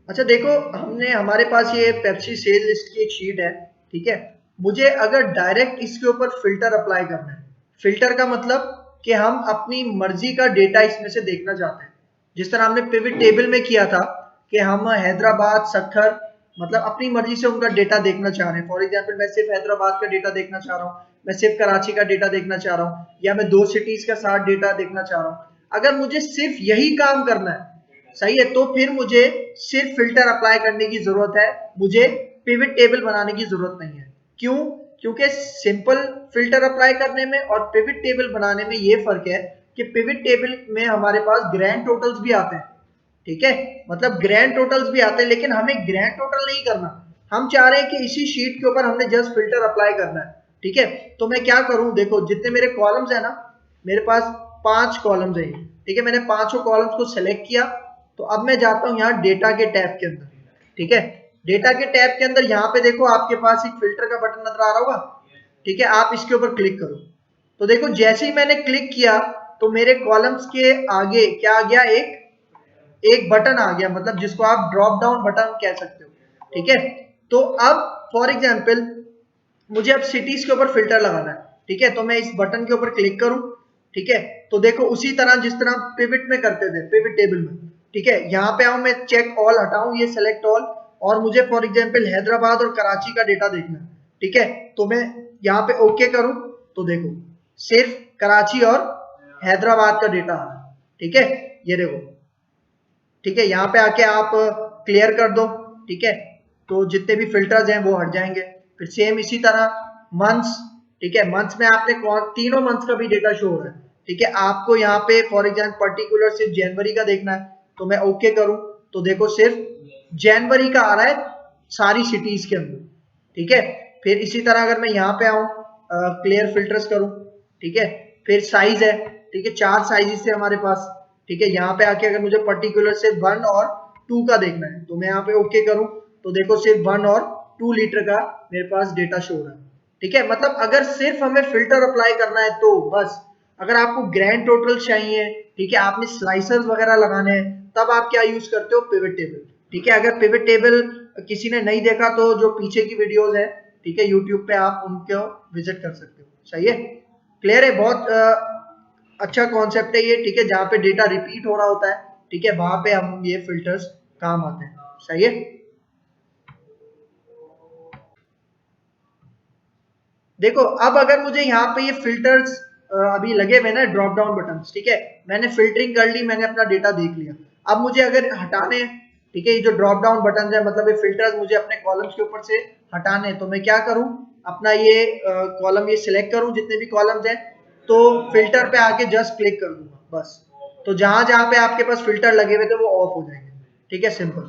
अच्छा देखो, हमने हमारे पास ये पेप्सी सेल लिस्ट की एक शीट है, ठीक है। मुझे अगर डायरेक्ट इसके ऊपर फिल्टर अप्लाई करना है, फिल्टर का मतलब कि हम अपनी मर्जी का डेटा इसमें से देखना चाहते हैं, जिस तरह हमने पिवट टेबल में किया था कि हम हैदराबाद, सक्खर, मतलब अपनी मर्जी से उनका डेटा देखना चाह रहे हैं। फॉर एग्जाम्पल मैं सिर्फ हैदराबाद का डेटा देखना चाह रहा हूँ, मैं सिर्फ कराची का डेटा देखना चाह रहा हूँ, या मैं 2 सिटीज का साथ डेटा देखना चाह रहा हूँ। अगर मुझे सिर्फ यही काम करना है, सही है, तो फिर मुझे सिर्फ फिल्टर अप्लाई करने की जरूरत है, मुझे पिवट टेबल बनाने की जरूरत नहीं है। क्यों? क्योंकि सिंपल फिल्टर अप्लाई करने में और पिवट टेबल बनाने में ये फर्क है कि पिवट टेबल में हमारे पास ग्रैंड टोटल्स भी आते हैं, ठीक है। मतलब ग्रैंड टोटल्स भी आते हैं, लेकिन हमें ग्रैंड टोटल नहीं करना, हम चाह रहे हैं कि इसी शीट के ऊपर हमने जस्ट फिल्टर अप्लाई करना है, ठीक है। तो मैं क्या करूं, देखो जितने मेरे कॉलम्स है ना, मेरे पास 5 कॉलम्स है, ठीक है। मैंने पांचों कॉलम्स को सेलेक्ट किया, तो अब मैं जाता हूं यहाँ डेटा के टैब के अंदर, ठीक है। डेटा के टैब के अंदर यहाँ पे देखो आपके पास एक फिल्टर का बटन नजर आ रहा होगा, ठीक है। आप इसके ऊपर क्लिक करो, तो देखो जैसे ही मैंने क्लिक किया तो मेरे कॉलम्स के आगे क्या आ गया, एक एक बटन आ गया, मतलब जिसको आप ड्रॉप डाउन बटन कह सकते हो, ठीक है। तो अब फॉर एग्जांपल मुझे अब सिटीज के ऊपर फिल्टर लगाना है, ठीक है। तो मैं इस बटन के ऊपर क्लिक करूं, ठीक है। तो देखो उसी तरह जिस तरह पिवट में करते थे, पिवट टेबल में, ठीक है। यहाँ पे आऊं, मैं चेक ऑल हटाऊं, ये सेलेक्ट ऑल, और मुझे फॉर एग्जांपल हैदराबाद और कराची का डेटा देखना है, ठीक है। तो मैं यहाँ पे ओके करूं, तो देखो सिर्फ कराची और हैदराबाद का डेटा आ रहा है, ठीक है। ये देखो, ठीक है। यहाँ पे आके आप क्लियर कर दो, ठीक है। तो जितने भी फिल्टर्स हैं वो हट जाएंगे। फिर सेम इसी तरह मंथ्स, ठीक है। मंथ्स में आपने तीनों मंथ्स का भी डेटा शो हो रहा है, ठीक है। आपको यहाँ पे फॉर एग्जाम्पल पर्टिकुलर सिर्फ जनवरी का देखना है, तो मैं ओके करूं, तो देखो सिर्फ जनवरी का आ रहा है सारी सिटीज के अंदर, ठीक है। फिर इसी तरह अगर मैं यहाँ पे आऊं, क्लियर फिल्टर्स करूं, ठीक है। फिर साइज है, ठीक है, 4 साइज से हमारे पास, ठीक है। यहाँ पे आके अगर मुझे पर्टिकुलर से 1 और 2 का देखना है, तो मैं यहाँ पे ओके करूं, तो देखो सिर्फ 1 और 2 लीटर का मेरे पास डेटा शो हो रहा है, ठीक है। मतलब अगर सिर्फ हमें फिल्टर अप्लाई करना है तो बस। अगर आपको ग्रैंड टोटल चाहिए, ठीक है, आपने स्लाइसर्स वगैरह लगाने हैं, तब आप क्या यूज करते हो, पिवट टेबल, ठीक है। अगर पिवट टेबल किसी ने नहीं देखा तो जो पीछे की वीडियोस है, ठीक है, यूट्यूब पे आप उनको विजिट कर सकते हो, सही है। क्लियर है? बहुत अच्छा कॉन्सेप्ट है ये, ठीक है। जहाँ पे डेटा रिपीट हो रहा होता है, ठीक है, वहां पे हम ये फिल्टर्स काम आते हैं, सही है। देखो अब अगर मुझे यहाँ पे ये फिल्टर्स अभी लगे हुए ना ड्रॉप डाउन बटन, ठीक है, मैंने फिल्टरिंग कर ली, मैंने अपना डेटा देख लिया। अब मुझे अगर हटाने हैं, ठीक है, ये जो ड्रॉप डाउन बटन है, मतलब ये फिल्टर्स मुझे अपने कॉलम्स के ऊपर से हटाने हैं, तो मैं क्या करूं, अपना ये कॉलम ये सिलेक्ट करूं, जितने भी कॉलम्स हैं, तो फिल्टर पे आके जस्ट क्लिक कर दूंगा बस। तो जहां जहां पे आपके पास फिल्टर लगे हुए थे वो ऑफ हो जाएंगे, ठीक है, सिंपल।